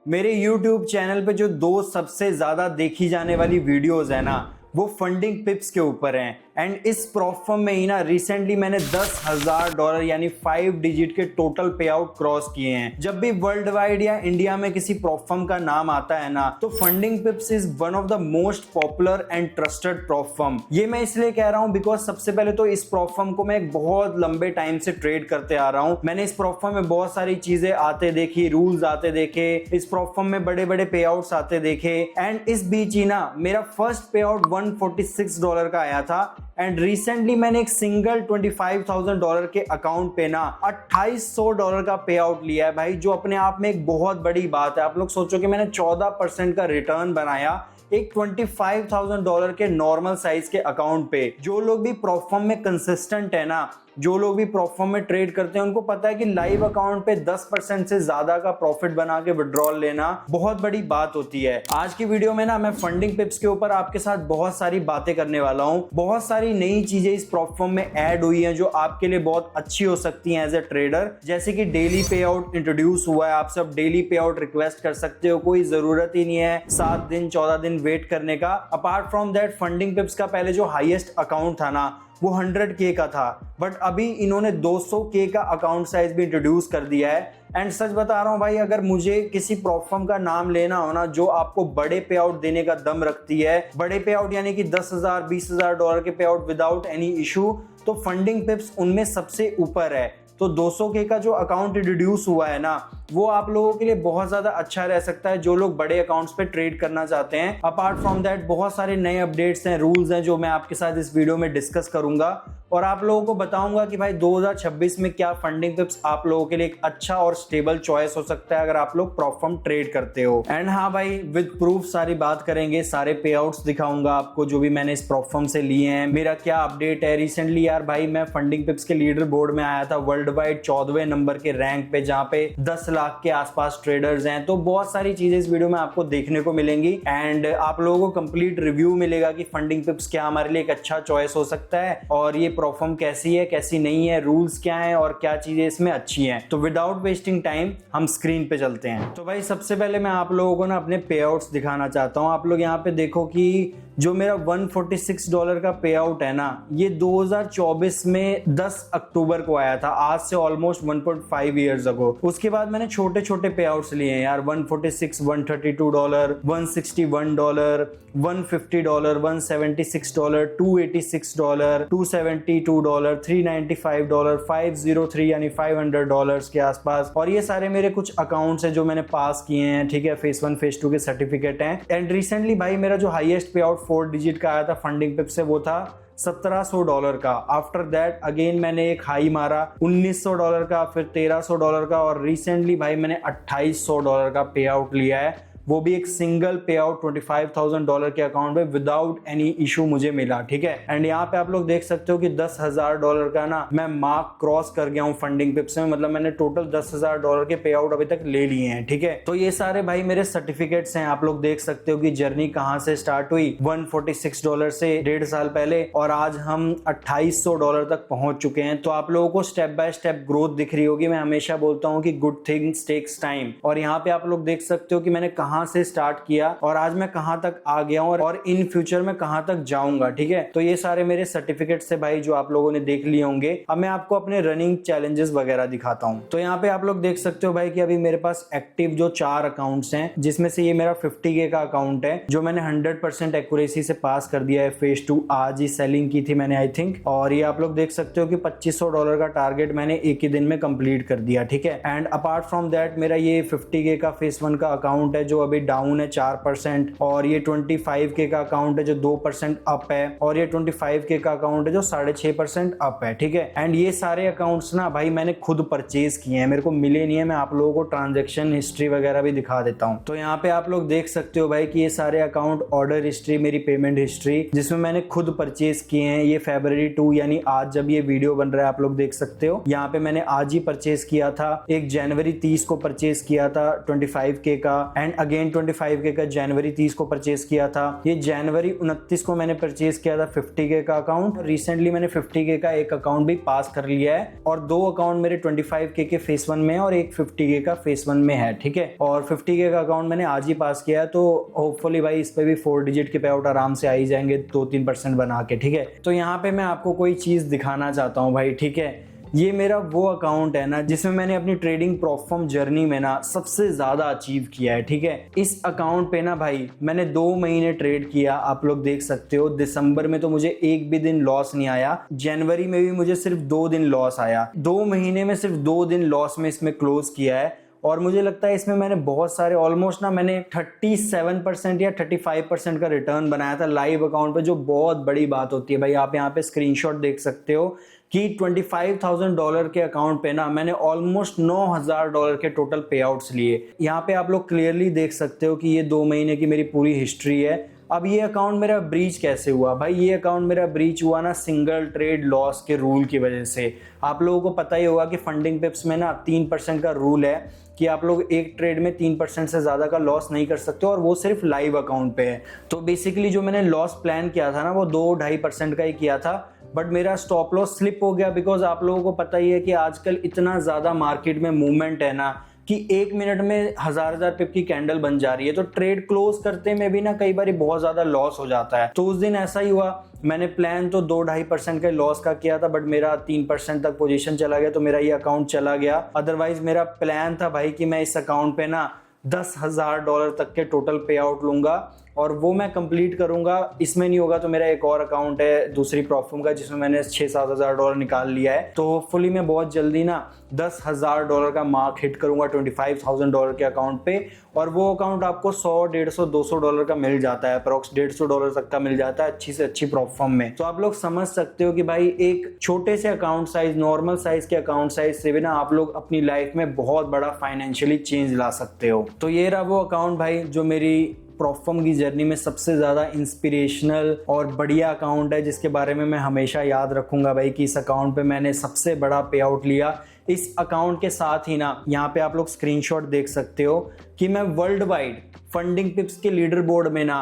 मेरे YouTube channel पे जो दो सबसे ज्यादा देखी जाने वाली वीडियोस है ना, वो फंडिंग पिप्स के ऊपर हैं। एंड इस प्रॉप फर्म में ही ना रिसेंटली मैंने $10,000 यानी 5 डिजिट के टोटल पे आउट क्रॉस किए हैं। जब भी वर्ल्ड वाइड या इंडिया में किसी प्रॉप फर्म का नाम आता है ना, तो funding पिप्स is one of the most popular and trusted prop firm. ये मैं इसलिए कह रहा हूं बिकॉज सबसे पहले तो इस प्रॉप फर्म को मैं एक बहुत लंबे टाइम से ट्रेड करते आ रहा हूं। मैंने इस प्रॉप फर्म में बहुत सारी चीजें आते देखी, रूल्स आते देखे, इस प्रॉप फर्म में बड़े बड़े पे आउट्स आते देखे। एंड इस बीच ही ना मेरा फर्स्ट पे आउट $146 का आया था। एंड रिसेंटली मैंने एक सिंगल $25,000 के अकाउंट पे ना $2,800 का पे आउट लिया है भाई, जो अपने आप में एक बहुत बड़ी बात है। आप लोग सोचो कि मैंने 14% का रिटर्न बनाया एक $25,000 के नॉर्मल साइज के अकाउंट पे। जो लोग भी प्रॉप फर्म में कंसिस्टेंट है ना, जो लोग भी प्रॉप फर्म में ट्रेड करते हैं, उनको पता है कि लाइव अकाउंट पे 10% से ज्यादा का प्रॉफिट बना के विड्रॉल लेना बहुत बड़ी बात होती है। आज की वीडियो में ना मैं फंडिंग पिप्स के ऊपर आपके साथ बहुत सारी बातें करने वाला हूं। बहुत सारी नई चीजें इस प्रॉप फर्म में ऐड हुई हैं जो आपके लिए बहुत अच्छी हो सकती हैं एज ए ट्रेडर। जैसे कि डेली पे आउट इंट्रोड्यूस हुआ है, आप सब डेली पे आउट रिक्वेस्ट कर सकते हो, कोई जरूरत ही नहीं है 7 दिन 14 दिन वेट करने का। अपार्ट फ्रॉम दैट फंडिंग पिप्स का पहले जो हाईएस्ट अकाउंट था ना, वो 100K का था, बट अभी इन्होंने 200K का अकाउंट साइज भी इंट्रोड्यूस कर दिया है। एंड सच बता रहा हूं भाई, अगर मुझे किसी प्रॉप फर्म का नाम लेना हो ना जो आपको बड़े पे आउट देने का दम रखती है, बड़े पे आउट यानी कि $10,000 $20,000 के पे आउट विदाउट एनी इशू, तो फंडिंग पिप्स उनमें सबसे ऊपर है। तो 200K का जो अकाउंट इंट्रोड्यूस हुआ है ना, वो आप लोगों के लिए बहुत ज्यादा अच्छा रह सकता है जो लोग बड़े अकाउंट्स पे ट्रेड करना चाहते हैं। अपार्ट फ्रॉम दैट बहुत सारे नए अपडेट्स हैं, रूल्स हैं जो मैं आपके साथ इस वीडियो में डिस्कस करूंगा और आप लोगों को बताऊंगा कि भाई 2026 में क्या फंडिंग पिप्स आप लोगों के लिए एक अच्छा और स्टेबल चॉइस हो सकता है अगर आप लोग प्रॉप फर्म ट्रेड करते हो। एंड हाँ भाई, विद प्रूफ सारी बात करेंगे, सारे पे आउट्स दिखाऊंगा आपको जो भी मैंने इस प्रॉप फर्म से लिए हैं, मेरा क्या अपडेट है। रिसेंटली यार भाई मैं फंडिंग पिप्स के लीडर बोर्ड में आया था, वर्ल्ड वाइड 14वें नंबर के रैंक पे, जहाँ पे 10 लाख के आसपास ट्रेडर्स हैं। तो बहुत सारी चीजें इस वीडियो में आपको देखने को मिलेंगी एंड आप लोगों को कंप्लीट रिव्यू मिलेगा कि फंडिंग पिप्स क्या हमारे लिए एक अच्छा चॉइस हो सकता है और ये प्रॉप फर्म कैसी है कैसी नहीं है, रूल्स क्या हैं और क्या चीजें इसमें अच्छी हैं। तो विदाउट वेस्टिंग टाइम हम स्क्रीन पे चलते हैं। तो भाई सबसे पहले मैं आप लोगों को ना अपने पे आउट्स दिखाना चाहता हूं। आप लोग यहाँ पे देखो कि जो मेरा $146 का पे आउट है ना, ये 2024 में 10 अक्टूबर को आया था, आज से ऑलमोस्ट 1.5 ईयर्स अगो। उसके बाद मैंने छोटे छोटे पे आउट्स लिए हैं यार, $146, $132, $161, $150, $176, $286, $272, $395, $503 यानी $500 के आसपास। और ये सारे मेरे कुछ अकाउंट्स हैं जो मैंने पास किए हैं, ठीक है, फेज 1 फेज 2 के सर्टिफिकेट हैं। एंड रिसेंटली भाई मेरा जो हाईएस्ट पे आउट 4 डिजिट का आया था फंडिंग पिप से, वो था $1,700 का। आफ्टर दैट अगेन मैंने एक हाई मारा $1,900 का, फिर $1,300 का और रिसेंटली भाई मैंने $2,800 का पे आउट लिया है, वो भी एक सिंगल पे आउट $25,000 के अकाउंट पे विदाउट एनी इशू मुझे मिला, ठीक है। एंड यहाँ पे आप लोग देख सकते हो कि $10,000 का ना मैं मार्क क्रॉस कर गया हूँ फंडिंग पिप्स में, मतलब मैंने टोटल $10,000 के पे आउट अभी तक ले लिए हैं, ठीक है। तो ये सारे भाई मेरे सर्टिफिकेट्स हैं, आप लोग देख सकते हो कि जर्नी कहाँ से स्टार्ट हुई, $146 से 1.5 साल पहले और आज हम $2,800 तक पहुंच चुके हैं। तो आप लोगों को स्टेप बाय स्टेप ग्रोथ दिख रही होगी। मैं हमेशा बोलता हूँ कि गुड थिंग्स टेक्स टाइम, और यहाँ पे आप लोग देख सकते हो कि मैंने कहाँ से स्टार्ट किया और आज मैं कहां तक आ गया हूं और इन फ्यूचर में कहां तक जाऊंगा, ठीक है। तो ये सारे मेरे सर्टिफिकेट से भाई जो आप लोगों ने देख लिए होंगे। अब मैं आपको अपने रनिंग चैलेंजेस वगैरह दिखाता हूं। तो यहाँ पे आप लोग देख सकते हो भाई कि अभी मेरे पास एक्टिव जो 4 अकाउंट्स हैं, जिसमें से ये मेरा 50K का अकाउंट है जो मैंने 100% एक्यूरेसी से पास कर दिया है। फेज 2 आज ही सेलिंग की थी मैंने आई थिंक, और ये आप लोग देख सकते हो कि $2,500 का टारगेट मैंने एक ही दिन में कंप्लीट कर दिया, ठीक है। एंड अपार्ट फ्रॉम दैट मेरा ये 50K का फेज 1 का अकाउंट है जो अभी डाउन है 4%, और ये 25K का अकाउंट है जो 2% अप है, और ये 25K का अकाउंट है जो 6.5% अप है, ठीक है। एंड ये सारे अकाउंट्स ना भाई मैंने खुद परचेज किए हैं, मेरे को मिले नहीं है। मैं आप लोगों को ट्रांजेक्शन हिस्ट्री वगैरह भी दिखा देता हूँ। तो यहाँ पे आप लोग देख सकते हो भाई कि ये सारे अकाउंट, ऑर्डर हिस्ट्री, मेरी पेमेंट हिस्ट्री जिसमें मैंने खुद परचेज किए हैं। ये February 2 यानी आज जब ये वीडियो बन रहा है आप लोग देख सकते हो, यहाँ पे मैंने आज ही परचेज किया था। एक जनवरी 30 को परचेज किया था 25K का, एंड अगेन 25K का जनवरी 30 को परचेज किया था। ये जनवरी 29 को मैंने परचेज किया था 50K का अकाउंट। रिसेंटली मैंने 50K का एक अकाउंट भी पास कर लिया है और 2 अकाउंट मेरे 25K के फेस 1 में और एक 50K का फेस 1 में है, ठीक है। और 50K का अकाउंट मैंने आज ही पास किया है, तो होपफुली भाई इस पे भी 4 डिजिट के पे आउट आराम से आ ही जाएंगे 2-3% बना के, ठीक है। तो यहाँ पे मैं आपको कोई चीज दिखाना चाहता हूँ भाई, ठीक है। ये मेरा वो अकाउंट है ना जिसमें मैंने अपनी ट्रेडिंग प्रोफॉर्म जर्नी में ना सबसे ज्यादा अचीव किया है, ठीक है। इस अकाउंट पे ना भाई मैंने 2 महीने ट्रेड किया, आप लोग देख सकते हो। दिसंबर में तो मुझे एक भी दिन लॉस नहीं आया, जनवरी में भी मुझे सिर्फ 2 दिन लॉस आया। 2 महीने में सिर्फ 2 दिन लॉस में इसमें क्लोज किया है। और मुझे लगता है इसमें मैंने बहुत सारे ऑलमोस्ट ना मैंने 37% या 35% का रिटर्न बनाया था लाइव अकाउंट पे, जो बहुत बड़ी बात होती है भाई। आप यहाँ पे स्क्रीनशॉट देख सकते हो कि $25,000 के अकाउंट पे ना मैंने ऑलमोस्ट $9,000 के टोटल पे आउट्स लिए। यहाँ पे आप लोग क्लियरली देख सकते हो कि ये 2 महीने की मेरी पूरी हिस्ट्री है। अब ये अकाउंट मेरा ब्रीच कैसे हुआ भाई? ये अकाउंट मेरा ब्रीच हुआ ना सिंगल ट्रेड लॉस के रूल की वजह से। आप लोगों को पता ही होगा कि फंडिंग पिप्स में ना 3% का रूल है कि आप लोग एक ट्रेड में 3% से ज़्यादा का लॉस नहीं कर सकते, और वो सिर्फ लाइव अकाउंट पे है। तो बेसिकली जो मैंने लॉस प्लान किया था ना वो 2-2.5% का ही किया था, बट मेरा स्टॉप लॉस स्लिप हो गया। बिकॉज आप लोगों को पता ही है कि आजकल इतना ज़्यादा मार्केट में मूवमेंट है ना कि 1 मिनट में 1000 पिप की कैंडल बन जा रही है, तो ट्रेड क्लोज करते में भी ना कई बार बहुत ज़्यादा लॉस हो जाता है। तो उस दिन ऐसा ही हुआ, मैंने प्लान तो 2-2.5% के लॉस का किया था, बट मेरा 3% तक पोजीशन चला गया, तो मेरा ये अकाउंट चला गया। अदरवाइज मेरा प्लान था भाई कि मैं इस अकाउंट पे ना $10,000 तक के टोटल पे आउट लूंगा, और वो मैं कंप्लीट करूंगा। इसमें नहीं होगा तो मेरा एक और अकाउंट है दूसरी प्रोफॉर्म का, जिसमें मैंने $6-7 निकाल लिया है। तो होपफुली मैं बहुत जल्दी ना $10,000 का मार्क हिट करूंगा $25,000 के अकाउंट पे, और वो अकाउंट आपको $100-150-200 का मिल जाता है, अप्रोक्स $150 तक का मिल जाता है अच्छी से अच्छी प्रोफॉर्म में। तो आप लोग समझ सकते हो कि भाई एक छोटे से अकाउंट साइज, नॉर्मल साइज के अकाउंट साइज से भी ना आप लोग अपनी लाइफ में बहुत बड़ा फाइनेंशियली चेंज ला सकते हो। तो ये रहा वो अकाउंट भाई जो मेरी प्रोफॉर्म की जर्नी में सबसे ज़्यादा इंस्पिरेशनल और बढ़िया अकाउंट है, जिसके बारे में मैं हमेशा याद रखूंगा भाई कि इस अकाउंट पे मैंने सबसे बड़ा पे आउट लिया। इस अकाउंट के साथ ही ना यहाँ पे आप लोग स्क्रीनशॉट देख सकते हो कि मैं वर्ल्ड वाइड फंडिंग पिप्स के लीडर बोर्ड में ना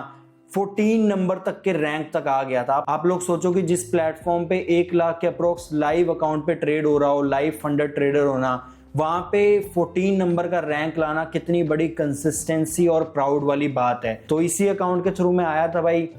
14 नंबर तक के रैंक तक आ गया था। आप लोग सोचो कि जिस प्लेटफॉर्म पे 1 लाख के अप्रोक्स लाइव अकाउंट पे ट्रेड हो रहा हो, लाइव फंडेड ट्रेडर होना, वहां पे 14 नंबर का रैंक लाना कितनी बड़ी कंसिस्टेंसी और प्राउड वाली बात है। तो इसी अकाउंट के थ्रू मैं आया था भाई।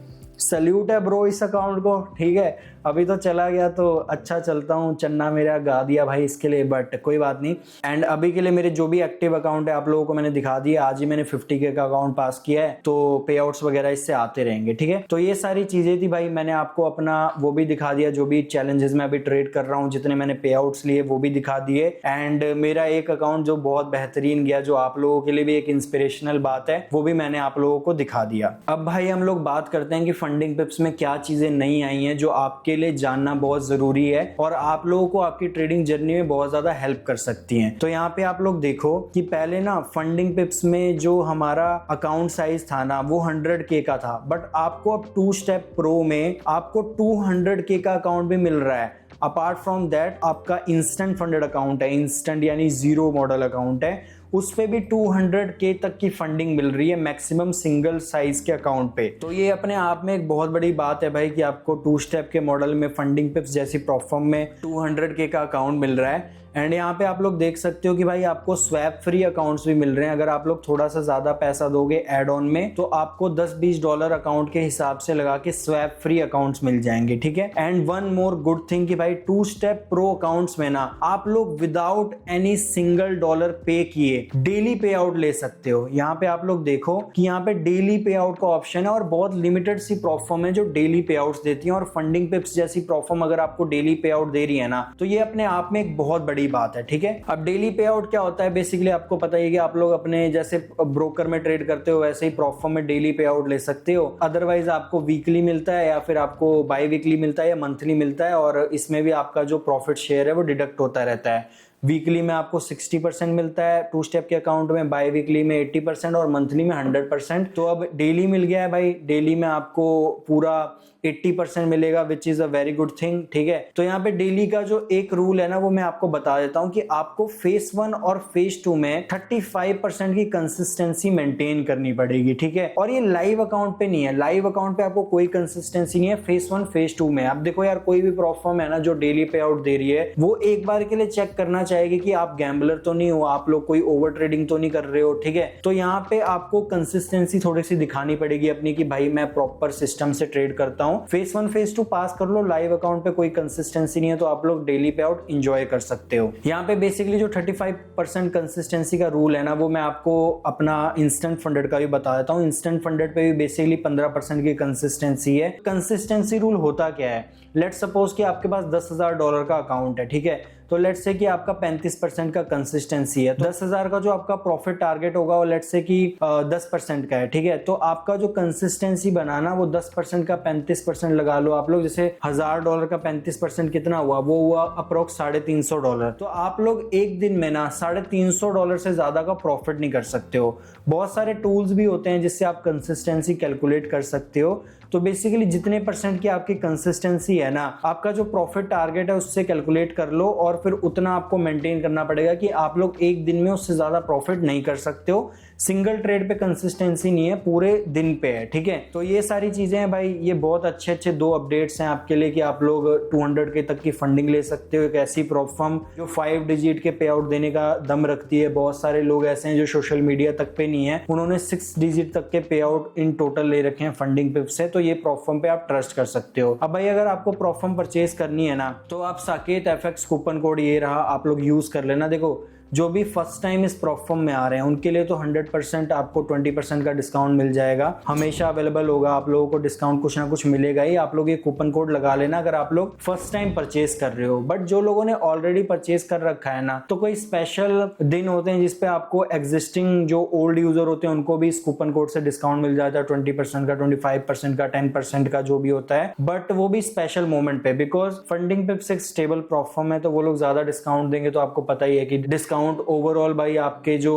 सल्यूट है ब्रो इस अकाउंट को, ठीक है। अभी तो चला गया तो अच्छा चलता हूँ, चन्ना मेरा गा दिया भाई इसके लिए, बट कोई बात नहीं। एंड अभी के लिए मेरे जो भी एक्टिव अकाउंट है आप लोगों को मैंने दिखा दिया। आज ही मैंने 50K का अकाउंट पास किया है, तो पे आउट्स वगैरह इससे आते रहेंगे, ठीक है। तो ये सारी चीजें थी भाई, मैंने आपको अपना वो भी दिखा दिया, जो भी चैलेंजेस में अभी ट्रेड कर रहा हूँ, जितने मैंने पे आउट्स लिए वो भी दिखा दिए। एंड मेरा एक अकाउंट जो बहुत बेहतरीन गया, जो आप लोगों के लिए भी एक इंस्पिरेशनल बात है, वो भी मैंने आप लोगों को दिखा दिया। अब भाई हम लोग बात करते हैं कि फंडिंग पिप्स में क्या चीजें नई आई हैं जो आपके लिए जानना बहुत जरूरी है और आप लोगों को आपकी ट्रेडिंग जर्नी में बहुत ज्यादा हेल्प कर सकती हैं। तो यहाँ पे आप लोग देखो कि पहले ना फंडिंग पिप्स में जो हमारा अकाउंट साइज था ना वो 100K का था, बट आपको अब 2 स्टेप प्रो में आपको 200K का अकाउंट भी मिल रहा है। अपार्ट फ्रॉम दैट आपका इंस्टेंट फंडेड अकाउंट है, इंस्टेंट यानी जीरो मॉडल अकाउंट है, उस पे भी 200K तक की फंडिंग मिल रही है मैक्सिमम सिंगल साइज के अकाउंट पे। तो ये अपने आप में एक बहुत बड़ी बात है भाई कि आपको 2 स्टेप के मॉडल में फंडिंग पिप्स जैसी प्रोफॉर्म में 200K का अकाउंट मिल रहा है। एंड यहाँ पे आप लोग देख सकते हो कि भाई आपको स्वैप फ्री अकाउंट्स भी मिल रहे हैं। अगर आप लोग थोड़ा सा ज्यादा पैसा दोगे एड ऑन में तो आपको $10-20 अकाउंट के हिसाब से लगा के स्वैप फ्री अकाउंट्स मिल जाएंगे, ठीक है। And one more good thing कि भाई 2 स्टेप प्रो अकाउंट्स में ना आप लोग विदाउट एनी सिंगल डॉलर पे किए डेली पे आउट ले सकते हो। यहाँ पे आप लोग देखो कि यहाँ पे डेली पे आउट का ऑप्शन है और बहुत लिमिटेड सी प्रोफॉर्म है जो डेली पे आउट्स देती है। और फंडिंग पिप्स जैसी प्रोफॉर्म अगर आपको डेली पे आउट दे रही है ना तो ये अपने आप में एक बहुत बड़ी बात है, ठीक है। अब डेली पे आउट क्या होता है, बेसिकली आपको पता ही है कि आप लोग अपने जैसे ब्रोकर में ट्रेड करते हो वैसे ही प्रोफॉर्म में डेली पे आउट ले सकते हो। अदरवाइज आपको वीकली मिलता है या फिर आपको बाई वीकली मिलता है या मंथली मिलता है, और इसमें भी आपका जो प्रॉफिट शेयर है वो डिडक्ट होता रहता है। वीकली में आपको 60% मिलता है 2 स्टेप के अकाउंट में, बाई वीकली में 80% और मंथली में 100%। तो अब डेली मिल गया है भाई, डेली में आपको पूरा 80% मिलेगा, which is a very good thing. ठीक है, तो यहाँ पे डेली का जो एक रूल है ना वो मैं आपको बता देता हूँ कि आपको फेज 1 और फेज 2 में 35% की कंसिस्टेंसी मेंटेन करनी पड़ेगी। ठीक है, और ये लाइव अकाउंट पे नहीं है, लाइव अकाउंट पे आपको कोई कंसिस्टेंसी नहीं है फेज 1 फेज 2 में। अब देखो यार, कोई भी प्रॉप फर्म है ना जो डेली पे आउट दे रही है, वो एक बार के लिए चेक करना चाहेगी कि आप गैम्बलर तो नहीं हो, आप लोग कोई ओवर ट्रेडिंग तो नहीं कर रहे हो। ठीक है, तो यहाँ पे आपको कंसिस्टेंसी थोड़ी सी दिखानी पड़ेगी अपनी कि भाई मैं प्रॉपर सिस्टम से ट्रेड करता हूँ। फेज 1 फेज 2 पास कर लो, लाइव अकाउंट पे कोई कंसिस्टेंसी नहीं है तो आप लोग डेली पे आउट एंजॉय कर सकते हो। यहाँ पे बेसिकली जो 35% कंसिस्टेंसी का रूल है ना वो मैं आपको अपना इंस्टेंट फंडेड का भी बता देता हूँ। इंस्टेंट फंडेड पे भी बेसिकली 15% की कंसिस्टेंसी है। कंसिस्टेंसी रूल होता क्या है, लेट्स सपोज कि आपके पास $10,000 का अकाउंट है। ठीक है, तो लेट्स से कि आपका 35% का कंसिस्टेंसी है, तो 10,000 का जो आपका प्रॉफिट टारगेट होगा वो लेट्स से कि 10% का है। ठीक है, तो आपका जो कंसिस्टेंसी बनाना वो 10% का 35% लगा लो आप लोग। जैसे $1,000 का 35% कितना हुआ, वो हुआ अप्रोक्स $350। तो आप लोग एक दिन में ना $350 से ज्यादा का प्रॉफिट नहीं कर सकते हो। बहुत सारे टूल्स भी होते हैं जिससे आप कंसिस्टेंसी कैलकुलेट कर सकते हो। तो बेसिकली जितने परसेंट की आपकी कंसिस्टेंसी है ना, आपका जो प्रॉफिट टारगेट है उससे कैलकुलेट कर लो और फिर उतना आपको मेंटेन करना पड़ेगा कि आप लोग एक दिन में उससे ज्यादा प्रॉफिट नहीं कर सकते हो। सिंगल ट्रेड पे कंसिस्टेंसी नहीं है, पूरे दिन पे है। ठीक है, तो ये सारी चीजें हैं भाई, ये बहुत अच्छे 2 अपडेट्स हैं आपके लिए कि आप लोग 200 के तक की फंडिंग ले सकते हो। एक ऐसी प्रॉप फर्म जो 5 डिजिट के पे आउट देने का दम रखती है। बहुत सारे लोग ऐसे हैं जो सोशल मीडिया तक पे नहीं है, उन्होंने 6 डिजिट तक के पे आउट इन टोटल ले रखे हैं फंडिंग पिप से। तो ये प्रॉप फर्म पे आप ट्रस्ट कर सकते हो। अब भाई अगर आपको प्रॉप फर्म परचेज करनी है ना तो आप साकेत FX कूपन कोड ये रहा, आप लोग यूज कर लेना। देखो जो भी फर्स्ट टाइम इस प्रॉप फर्म में आ रहे हैं उनके लिए तो 100% आपको 20% का डिस्काउंट मिल जाएगा, हमेशा अवेलेबल होगा। आप लोगों को डिस्काउंट कुछ ना कुछ मिलेगा ही। आप लोग ये कूपन कोड लगा लेना अगर आप लोग फर्स्ट टाइम परचेज कर रहे हो। बट जो लोगों ने ऑलरेडी परचेज कर रखा है ना, तो कोई स्पेशल दिन होते हैं जिसपे आपको एग्जिस्टिंग जो ओल्ड यूजर होते हैं उनको भी इस कूपन कोड से डिस्काउंट मिल जाता है, 20% का, 25% का, 10% का, जो भी होता है। बट वो भी स्पेशल मोमेंट पे, बिकॉज फंडिंग पिप्स एक स्टेबल प्रॉप फर्म है तो वो लोग ज्यादा डिस्काउंट देंगे। तो आपको पता ही है कि डिस्काउंट ओवरऑल भाई आपके जो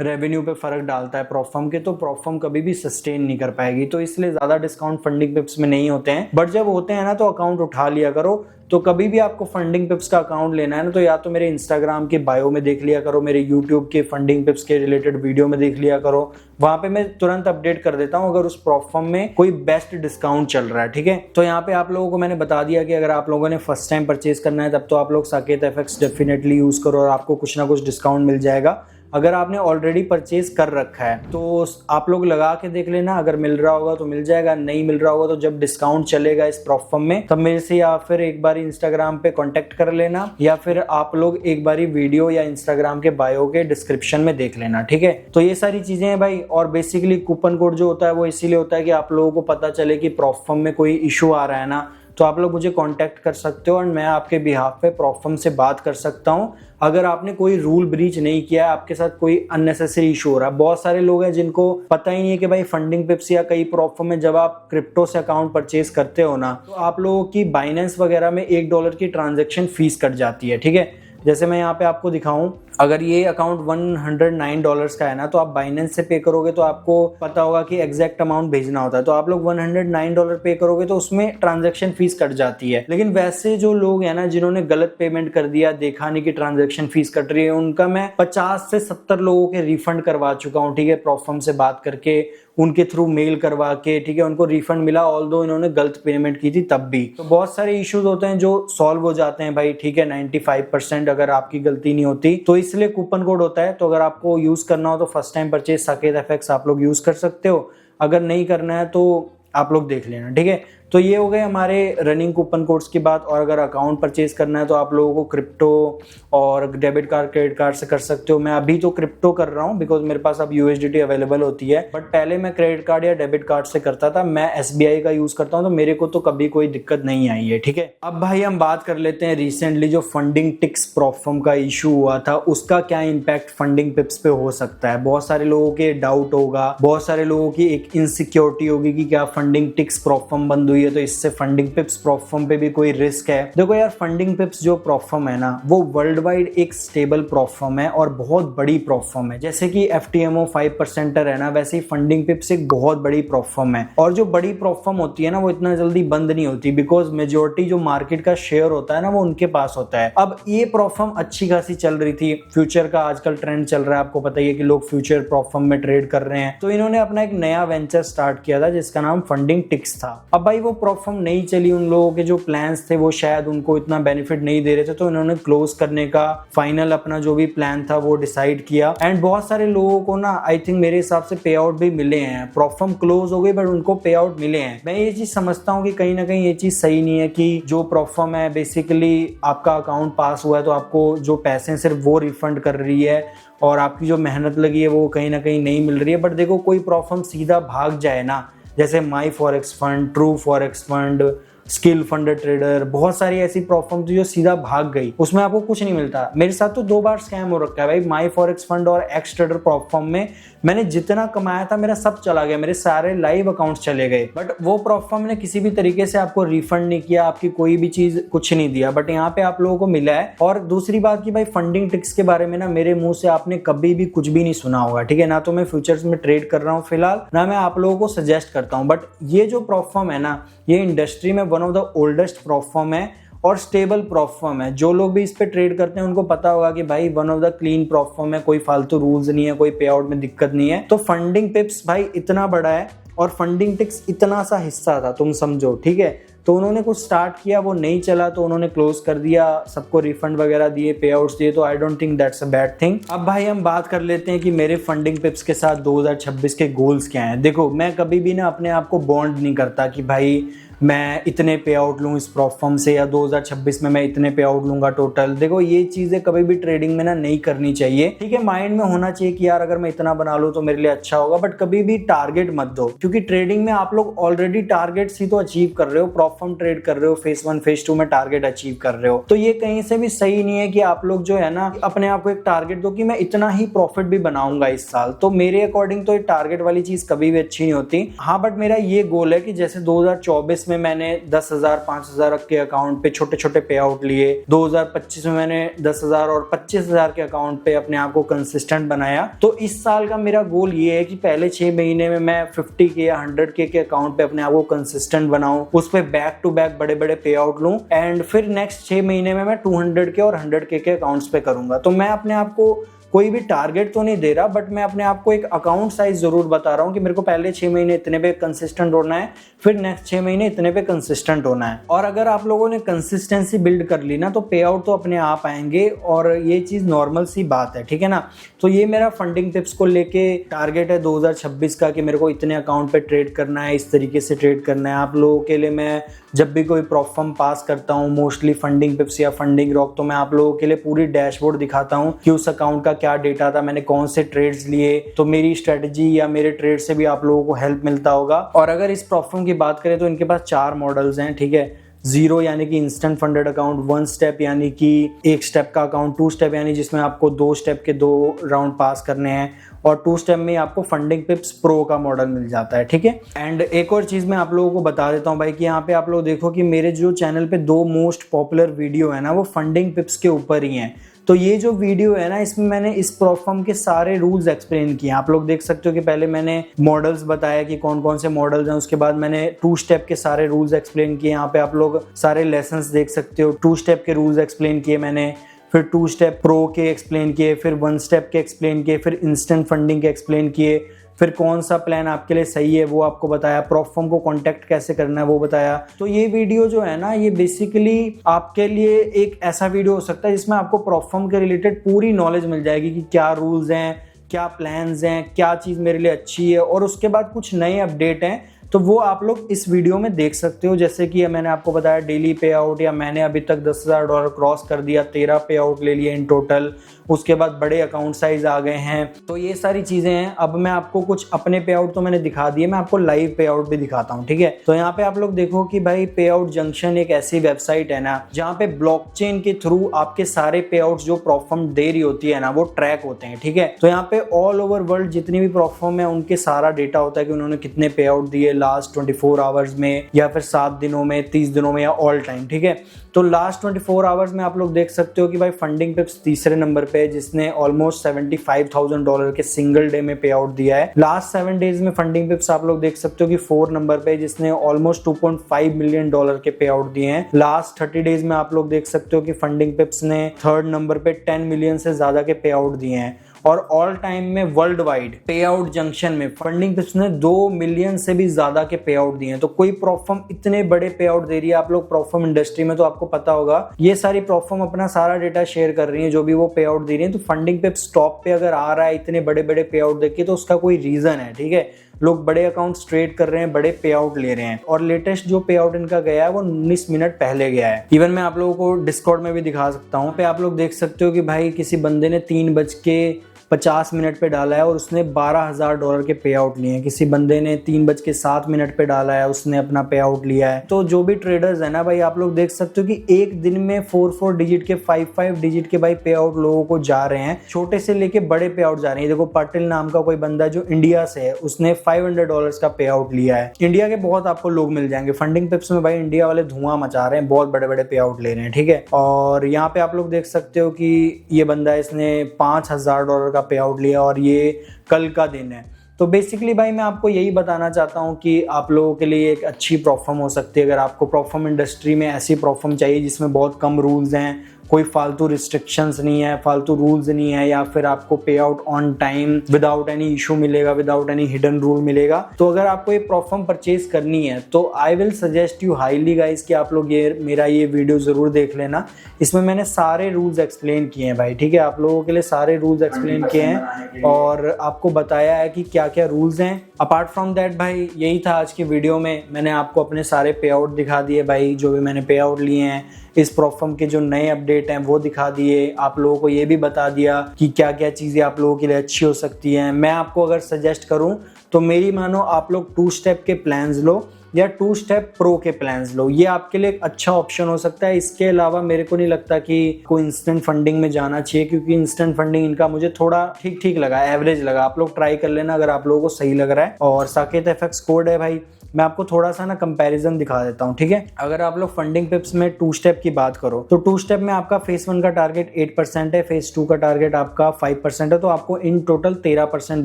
रेवेन्यू पे फर्क डालता है प्रॉप फर्म के, तो प्रॉप फर्म कभी भी सस्टेन नहीं कर पाएगी। तो इसलिए ज्यादा डिस्काउंट फंडिंग पिप्स में नहीं होते हैं। बट जब होते हैं ना तो अकाउंट उठा लिया करो। तो कभी भी आपको फंडिंग पिप्स का अकाउंट लेना है ना तो या तो मेरे इंस्टाग्राम के बायो में देख लिया करो, मेरे यूट्यूब के फंडिंग पिप्स के रिलेटेड वीडियो में देख लिया करो। वहां पे मैं तुरंत अपडेट कर देता हूं अगर उस प्रॉप फर्म में कोई बेस्ट डिस्काउंट चल रहा है। ठीक है, तो यहाँ पे आप लोगों को मैंने बता दिया कि अगर आप लोगों ने फर्स्ट टाइम परचेज करना है तब तो आप लोग साकेत FX डेफिनेटली यूज करो और आपको कुछ ना कुछ डिस्काउंट मिल जाएगा। अगर आपने ऑलरेडी परचेज कर रखा है तो आप लोग लगा के देख लेना, अगर मिल रहा होगा तो मिल जाएगा, नहीं मिल रहा होगा तो जब डिस्काउंट चलेगा इस प्रॉप फर्म में तब मेरे से या फिर एक बार इंस्टाग्राम पे कांटेक्ट कर लेना, या फिर आप लोग एक बारी वीडियो या इंस्टाग्राम के बायो के डिस्क्रिप्शन में देख लेना। ठीक है, तो ये सारी चीजें हैं भाई। और बेसिकली कूपन कोड जो होता है वो इसीलिए होता है कि आप लोगों को पता चले कि प्रॉप फर्म में कोई इशू आ रहा है ना, तो आप लोग मुझे कांटेक्ट कर सकते हो और मैं आपके बिहाफ पे प्रॉप फर्म से बात कर सकता हूं। अगर आपने कोई रूल ब्रीच नहीं किया है, आपके साथ कोई अननेसेसरी इशू हो रहा है। बहुत सारे लोग हैं जिनको पता ही नहीं है कि भाई फंडिंग पिप्स या कई प्रॉप फर्म में जब आप क्रिप्टो से अकाउंट परचेज करते हो ना तो आप लोगों की बाइनेंस वगैरह में $1 की ट्रांजेक्शन फीस कट जाती है। ठीक है, जैसे मैं यहाँ पे आपको दिखाऊं, अगर ये अकाउंट $109 का है ना तो आप बाइनेंस से पे करोगे तो आपको पता होगा कि एग्जैक्ट अमाउंट भेजना होता है। तो आप लोग $109 पे करोगे तो उसमें ट्रांजैक्शन फीस कट जाती है। लेकिन वैसे जो लोग हैं ना जिन्होंने गलत पेमेंट कर दिया, देखा नहीं कि ट्रांजैक्शन फीस कट रही है, उनका मैं 50 से 70 लोगों के रिफंड करवा चुका हूँ। ठीक है, प्रॉप फर्म से बात करके, उनके थ्रू मेल करवा के, ठीक है, उनको रिफंड मिला, ऑल्दो इन्होंने गलत पेमेंट की थी तब भी। तो बहुत सारे इश्यूज होते हैं जो सॉल्व हो जाते हैं भाई। ठीक है, 95% अगर आपकी गलती नहीं होती, तो इसलिए कूपन कोड होता है। तो अगर आपको यूज करना हो तो first time purchase Saket FX आप लोग यूज कर सकते हो, अगर नहीं करना है तो आप लोग देख लेना। ठीक है, तो ये हो गए हमारे रनिंग कूपन कोड्स की बात। और अगर अकाउंट परचेज करना है तो आप लोगों को क्रिप्टो और डेबिट कार्ड, क्रेडिट कार्ड से कर सकते हो। मैं अभी तो क्रिप्टो कर रहा हूँ बिकॉज मेरे पास अब USDT अवेलेबल होती है, बट पहले मैं क्रेडिट कार्ड या डेबिट कार्ड से करता था। मैं SBI का यूज करता हूँ तो मेरे को तो कभी कोई दिक्कत नहीं आई है। ठीक है, अब भाई हम बात कर लेते हैं रिसेंटली जो फंडिंग टिक्स प्रॉप फर्म का इशू हुआ था उसका क्या इम्पैक्ट फंडिंग पिप्स पे हो सकता है। बहुत सारे लोगों के डाउट होगा, बहुत सारे लोगों की एक इनसिक्योरिटी होगी कि क्या फंडिंग टिक्स प्रॉप फर्म बंद हुई हुई है तो इससे फंडिंग पिप्स प्रॉफर्म पे भी कोई रिस्क है? देखो यार, फंडिंग पिप्स जो प्रॉफर्म है ना वो वर्ल्ड वाइड एक स्टेबल प्रॉफर्म है और बहुत बड़ी प्रॉफर्म है। जैसे कि FTMO 5% है ना, वैसे ही फंडिंग पिप्स एक बहुत बड़ी प्रॉफर्म है। और जो बड़ी प्रॉफर्म होती है ना वो इतना जल्दी बंद नहीं होती, बिकॉज मेजोरिटी जो मार्केट का शेयर होता है ना वो उनके पास होता है। अब ये प्रॉफर्म अच्छी खासी चल रही थी, फ्यूचर का आजकल ट्रेंड चल रहा है, आपको पता ही है कि लोग फ्यूचर प्रॉफर्म में ट्रेड कर रहे हैं। तो इन्होंने अपना एक नया वेंचर स्टार्ट किया था जिसका नाम फंडिंग टिक्स था। अब भाई वो प्रॉफर्म नहीं चली, उन लोगों के जो प्लान्स थे वो शायद उनको इतना बेनिफिट नहीं दे रहे थे, तो इन्होंने क्लोज करने का फाइनल अपना जो भी प्लान था वो डिसाइड किया। एंड बहुत सारे लोगों को ना आई थिंक मेरे हिसाब से पे आउट भी मिले हैं। प्रॉफर्म क्लोज हो गई बट उनको पे आउट मिले हैं। मैं ये चीज समझता हूँ कि कहीं ना कहीं ये चीज सही नहीं है कि जो प्रॉफर्म है बेसिकली आपका अकाउंट पास हुआ है तो आपको जो पैसे सिर्फ वो रिफंड कर रही है और आपकी जो मेहनत लगी है वो कहीं ना कहीं नहीं मिल रही है। बट देखो, कोई प्रॉफर्म सीधा भाग जाए ना, जैसे my forex fund, true forex fund, skill funded trader, बहुत सारी ऐसी प्रॉफर्म थी जो सीधा भाग गई, उसमें आपको कुछ नहीं मिलता। मेरे साथ तो 2 बार स्कैम हो रखा है भाई। माई फॉरेक्स फंड और एक्स ट्रेडर प्रॉफर्म में मैंने जितना कमाया था मेरा सब चला गया, मेरे सारे लाइव अकाउंट्स चले गए। बट वो प्रॉफर्म ने किसी भी तरीके से आपको रिफंड नहीं किया, आपकी कोई भी चीज कुछ नहीं दिया। बट यहाँ पे आप लोगों को मिला है। और दूसरी बात की भाई, फंडिंग टिक्स के बारे में ना मेरे मुंह से आपने कभी भी कुछ भी नहीं सुना होगा, ठीक है ना। तो मैं फ्यूचर्स में ट्रेड कर रहा हूँ फिलहाल, ना मैं आप लोगों को सजेस्ट करता हूँ। बट ये जो प्रॉफर्म है ना, ये इंडस्ट्री में वन ऑफ द ओल्डेस्ट प्रॉफर्म है और स्टेबल प्रॉफर्म है। जो लोग भी इस पे ट्रेड करते हैं उनको पता होगा कि भाई वन ऑफ द क्लीन प्रॉफर्म है, कोई फालतू रूल्स नहीं है, कोई पे आउट में दिक्कत नहीं है। तो फंडिंग पिप्स भाई इतना बड़ा है और फंडिंग टिक्स इतना सा हिस्सा था, तुम समझो, ठीक है। तो उन्होंने कुछ स्टार्ट किया, वो नहीं चला तो उन्होंने क्लोज कर दिया, सबको रिफंड वगैरह दिए, पे आउट्स दिए। तो I don't think that's a bad thing. अब भाई हम बात कर लेते हैं कि मेरे फंडिंग पिप्स के साथ 2026 के गोल्स क्या हैं। देखो, मैं कभी भी ना अपने आप को बॉन्ड नहीं करता कि भाई मैं इतने पे आउट लूँ इस प्रॉफर्म से या 2026 में मैं इतने पे आउट लूंगा टोटल। देखो, ये चीजें कभी भी ट्रेडिंग में ना नहीं करनी चाहिए, ठीक है। माइंड में होना चाहिए कि यार अगर मैं इतना बना लूँ तो मेरे लिए अच्छा होगा, बट कभी भी टारगेट मत दो, क्योंकि ट्रेडिंग में आप लोग ऑलरेडी टारगेट्स ही तो अचीव कर रहे हो, प्रॉफर्म ट्रेड कर रहे हो, फेज 1 फेज 2 में टारगेट अचीव कर रहे हो। तो ये कहीं से भी सही नहीं है कि आप लोग जो है ना अपने आप को एक टारगेट दो कि मैं इतना ही प्रॉफिट भी बनाऊंगा इस साल। तो मेरे अकॉर्डिंग तो ये टारगेट वाली चीज कभी भी अच्छी नहीं होती। हाँ, बट मेरा ये गोल है कि जैसे 2024 में मैंने 10,000 5,000 के अकाउंट पे छोटे छोटे पे आउट लिए, 2025 में मैंने 10,000 और 25,000 के अकाउंट पे अपने आप को कंसिस्टेंट बनाया। तो इस साल का मेरा गोल ये है कि पहले 6 महीने में मैं 50 के या 100 के अकाउंट पे अपने आप को कंसिस्टेंट बनाऊं, उस पे बैक टू बैक बड़े बड़े पे आउट लूं, एंड फिर नेक्स्ट 6 महीने में मैं 200 के और 100 के अकाउंट्स पे करूंगा। तो मैं अपने आप को कोई भी टारगेट तो नहीं दे रहा, बट मैं अपने आप को एक अकाउंट साइज जरूर बता रहा हूँ कि मेरे को पहले 6 महीने इतने पे कंसिस्टेंट होना है, फिर नेक्स्ट 6 महीने इतने पे कंसिस्टेंट होना है। और अगर आप लोगों ने कंसिस्टेंसी बिल्ड कर ली ना तो पे आउट तो अपने आप आएंगे, और ये चीज नॉर्मल सी बात है, ठीक है ना। तो ये मेरा फंडिंग टिप्स को लेके टारगेट है 2026 का कि मेरे को इतने अकाउंट पे ट्रेड करना है, इस तरीके से ट्रेड करना है। आप लोगों के लिए मैं जब भी कोई प्रॉफर्म पास करता हूँ, मोस्टली फंडिंग पिप्स या फंडिंग रॉक, तो मैं आप लोगों के लिए पूरी डैशबोर्ड दिखाता हूँ कि उस अकाउंट का क्या डेटा था, मैंने कौन से ट्रेड्स लिए, तो मेरी स्ट्रेटजी या मेरे ट्रेड से भी आप लोगों को हेल्प मिलता होगा। और अगर इस प्रॉफर्म की बात करें तो इनके पास 4 मॉडल्स हैं, ठीक है। 0 यानी कि इंस्टेंट फंडेड अकाउंट, 1 स्टेप यानी कि 1 स्टेप का अकाउंट, 2 स्टेप यानी जिसमें आपको 2 स्टेप के 2 राउंड पास करने हैं, और 2 स्टेप में आपको फंडिंग पिप्स प्रो का मॉडल मिल जाता है, ठीक है। एंड एक और चीज मैं आप लोगों को बता देता हूँ भाई कि यहाँ पे आप लोग देखो कि मेरे जो चैनल पे 2 मोस्ट पॉपुलर वीडियो है ना वो फंडिंग पिप्स के ऊपर ही हैं। तो ये जो वीडियो है ना इसमें मैंने इस प्रॉफर्म के सारे रूल्स एक्सप्लेन किए। आप लोग देख सकते हो कि पहले मैंने मॉडल्स बताया कि कौन कौन से मॉडल्स हैं, उसके बाद मैंने 2 स्टेप के सारे रूल्स एक्सप्लेन किए। यहाँ पे आप लोग सारे लेसन्स देख सकते हो। 2 स्टेप के रूल्स एक्सप्लेन किए मैंने, फिर 2 स्टेप प्रो के एक्सप्लेन किए, फिर 1 स्टेप के एक्सप्लेन किए, फिर इंस्टेंट फंडिंग के एक्सप्लेन किए, फिर कौन सा प्लान आपके लिए सही है वो आपको बताया, प्रॉफर्म को कांटेक्ट कैसे करना है वो बताया। तो ये वीडियो जो है ना ये बेसिकली आपके लिए एक ऐसा वीडियो हो सकता है जिसमें आपको प्रॉफर्म के रिलेटेड पूरी नॉलेज मिल जाएगी कि क्या रूल्स हैं, क्या प्लान्स हैं, क्या चीज़ मेरे लिए अच्छी है, और उसके बाद कुछ नए अपडेट हैं तो वो आप लोग इस वीडियो में देख सकते हो। जैसे कि मैंने आपको बताया डेली पे आउट, या मैंने अभी तक $10,000 क्रॉस कर दिया, 13 पे आउट ले लिए इन टोटल। उसके बाद बड़े अकाउंट साइज आ गए हैं, तो ये सारी चीजें हैं। अब मैं आपको कुछ अपने पे आउट तो मैंने दिखा दिए, मैं आपको लाइव पे आउट भी दिखाता हूँ, ठीक है। तो यहाँ पे आप लोग देखो कि भाई पे आउट जंक्शन एक ऐसी वेबसाइट है ना जहाँ पे ब्लॉकचेन के थ्रू आपके सारे पे आउट जो प्रॉफर्म दे रही होती है ना वो ट्रैक होते हैं, ठीक है। तो यहाँ पे ऑल ओवर वर्ल्ड जितनी भी प्रॉफर्म है उनके सारा डेटा होता है कि उन्होंने कितने पे आउट दिए, लास्ट 24 आवर्स में या फिर 7 दिनों में, 30 दिनों में या ऑल टाइम, ठीक है। तो लास्ट 24 आवर्स में आप लोग देख सकते हो कि भाई फंडिंग पिप्स तीसरे नंबर पे है, जिसने ऑलमोस्ट $75,000 के सिंगल डे में पे आउट दिया है। लास्ट 7 डेज में फंडिंग पिप्स आप लोग देख सकते हो कि 4 नंबर पे, जिसने ऑलमोस्ट $2.5 मिलियन के पे आउट दिए हैं। लास्ट 30 डेज में आप लोग देख सकते हो कि फंडिंग पिप्स ने 3rd नंबर पे 10 मिलियन से ज्यादा के पे आउट दिए हैं। और ऑल टाइम में वर्ल्ड वाइड पे आउट जंक्शन में फंडिंग पिप्स ने 2 मिलियन से भी ज्यादा के पे आउट दिए हैं। तो कोई प्रॉप फर्म इतने बड़े पे आउट दे रही है, आप लोग प्रॉप फर्म इंडस्ट्री में तो आपको पता होगा, ये सारी प्रॉप फर्म अपना सारा डेटा शेयर कर रही है जो भी वो पे आउट दे रही है। तो फंडिंग पिप्स टॉप पे अगर आ रहा है इतने बड़े बड़े पे आउट देके, तो उसका कोई रीजन है, ठीक है। लोग बड़े अकाउंट्स ट्रेड कर रहे हैं, बड़े पे आउट ले रहे हैं। और लेटेस्ट जो पे आउट इनका गया है वो 19 मिनट पहले गया है। इवन मैं आप लोगों को डिस्कॉर्ड में भी दिखा सकता हूँ। पे आप लोग देख सकते हो कि भाई किसी बंदे ने 3:50 पे डाला है और उसने $12,000 के पे आउट लिए हैं। किसी बंदे ने 3:07 पे डाला है, उसने अपना पे आउट लिया है। तो जो भी ट्रेडर्स है ना भाई, आप लोग देख सकते हो कि एक दिन में 4 डिजिट के, 5 डिजिट के भाई पे आउट लोगों को जा रहे हैं। छोटे से लेके बड़े पे आउट जा रहे हैं। देखो पाटिल नाम का कोई बंदा जो इंडिया से है, उसने $500 का पे आउट लिया है। इंडिया के बहुत आपको लोग मिल जाएंगे फंडिंग पिप्स में। भाई इंडिया वाले धुआं मचा रहे हैं, बहुत बड़े बड़े पे आउट ले रहे हैं, ठीक है। और यहाँ पे आप लोग देख सकते हो कि ये बंदा, इसने $5,000 का पे आउट लिया और ये कल का दिन है। तो बेसिकली भाई मैं आपको यही बताना चाहता हूँ कि आप लोगों के लिए एक अच्छी प्रॉप फर्म हो सकती है। अगर आपको प्रॉप फर्म इंडस्ट्री में ऐसी प्रॉप फर्म चाहिए जिसमें बहुत कम रूल्स हैं, कोई फालतू रिस्ट्रिक्शंस नहीं है, फालतू रूल्स नहीं है, या फिर आपको पे out on time without any issue मिलेगा, विदाउट एनी हिडन रूल मिलेगा, तो अगर आपको ये प्रॉप फर्म परचेज करनी है तो I will suggest you highly guys कि आप लोग ये मेरा ये वीडियो जरूर देख लेना। इसमें मैंने सारे रूल्स एक्सप्लेन किए हैं भाई, ठीक है। आप लोगों के लिए सारे रूल्स एक्सप्लेन किए हैं और आपको बताया है कि क्या क्या रूल्स हैं। अपार्ट फ्रॉम दैट भाई यही था आज की वीडियो में। मैंने आपको अपने सारे पे आउट दिखा दिए भाई, जो भी मैंने पे आउट लिए हैं। इस प्रॉप फर्म के जो नए अपडेट हैं वो दिखा दिए। आप लोगों को ये भी बता दिया कि क्या क्या चीज़ें आप लोगों के लिए अच्छी हो सकती हैं। मैं आपको अगर सजेस्ट करूं तो मेरी मानो आप लोग 2 स्टेप के प्लान्स लो या 2 स्टेप प्रो के प्लान्स लो। ये आपके लिए एक अच्छा ऑप्शन हो सकता है। इसके अलावा मेरे को नहीं लगता कि कोई इंस्टेंट फंडिंग में जाना चाहिए, क्योंकि इंस्टेंट फंडिंग इनका मुझे थोड़ा ठीक ठीक लगा, एवरेज लगा। आप लोग ट्राई कर लेना अगर आप लोगों को सही लग रहा है। और साकेत एफएक्स कोड है भाई, मैं आपको थोड़ा सा ना कंपैरिजन दिखा देता हूँ, ठीक है। अगर आप लोग फंडिंग पिप्स में 2 स्टेप की बात करो तो 2 स्टेप में आपका फेज 1 का टारगेट 8% है, फेज 2 का टारगेट आपका 5% है। तो आपको इन टोटल 13%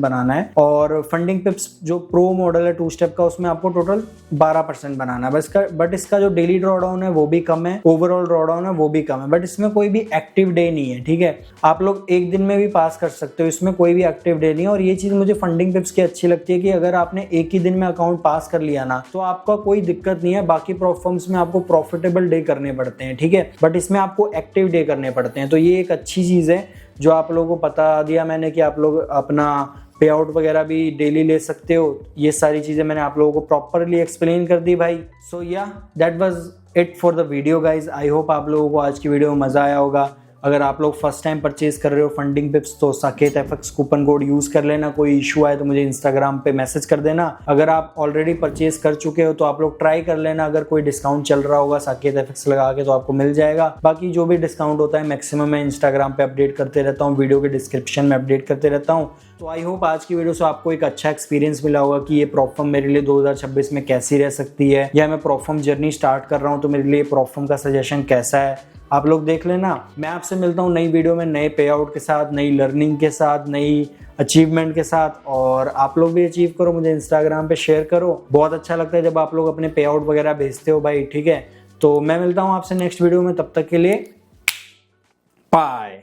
बनाना है। और फंडिंग पिप्स जो प्रो मॉडल है 2 स्टेप का, उसमें आपको टोटल 12% बनाना है। बट इसका जो डेली ड्रॉडाउन है वो भी कम है, ओवरऑल ड्रॉडाउन है वो भी कम है। बट इसमें कोई भी एक्टिव डे नहीं है, ठीक है। आप लोग एक दिन में भी पास कर सकते हो, इसमें कोई भी एक्टिव डे नहीं है। और ये चीज मुझे फंडिंग पिप्स की अच्छी लगती है कि अगर आपने एक ही दिन में अकाउंट पास कर लिया ना तो आपका कोई दिक्कत नहीं है। बाकी प्रॉप फर्म्स में आपको प्रॉफिटेबल डे करने पड़ते हैं, ठीक है, बट इसमें आपको एक्टिव डे करने पड़ते हैं। तो ये एक अच्छी चीज है जो आप लोगों को बता दिया मैंने कि आप लोग अपना पे आउट वगैरह भी डेली ले सकते हो। ये सारी चीजें मैंने आप लोगों को प्रॉपरली एक्सप्लेन कर दी भाई। सो या that was it for the video guys. I hope आप लोगों को आज की वीडियो में मजा आया होगा। अगर आप लोग फर्स्ट टाइम परचेज कर रहे हो फंडिंग पिप्स तो Saket FX coupon code use कर लेना। कोई इशू आए तो मुझे इंस्टाग्राम पे मैसेज कर देना। अगर आप ऑलरेडी परचेज कर चुके हो तो आप लोग ट्राई कर लेना, अगर कोई डिस्काउंट चल रहा होगा साकेत एफएक्स लगा के तो आपको मिल जाएगा। बाकी जो भी डिस्काउंट होता है मैक्सिमम मैं इंस्टाग्राम पे अपडेट करते रहता हूँ, वीडियो के डिस्क्रिप्शन में अपडेट करते रहता हूँ। तो आई होप आज की वीडियो से आपको एक अच्छा एक्सपीरियंस मिला होगा कि ये प्रॉप फर्म मेरे लिए 2026 में कैसी रह सकती है, या मैं प्रॉप फर्म जर्नी स्टार्ट कर रहा हूँ तो मेरे लिए प्रॉप फर्म का सजेशन कैसा है। आप लोग देख लेना। मैं आपसे मिलता हूँ नई वीडियो में, नए पे आउट के साथ, नई लर्निंग के साथ, नई अचीवमेंट के साथ। और आप लोग भी अचीव करो, मुझे इंस्टाग्राम पे शेयर करो। बहुत अच्छा लगता है जब आप लोग अपने पे आउट वगैरह भेजते हो भाई, ठीक है। तो मैं मिलता हूँ आपसे नेक्स्ट वीडियो में, तब तक के लिए बाय।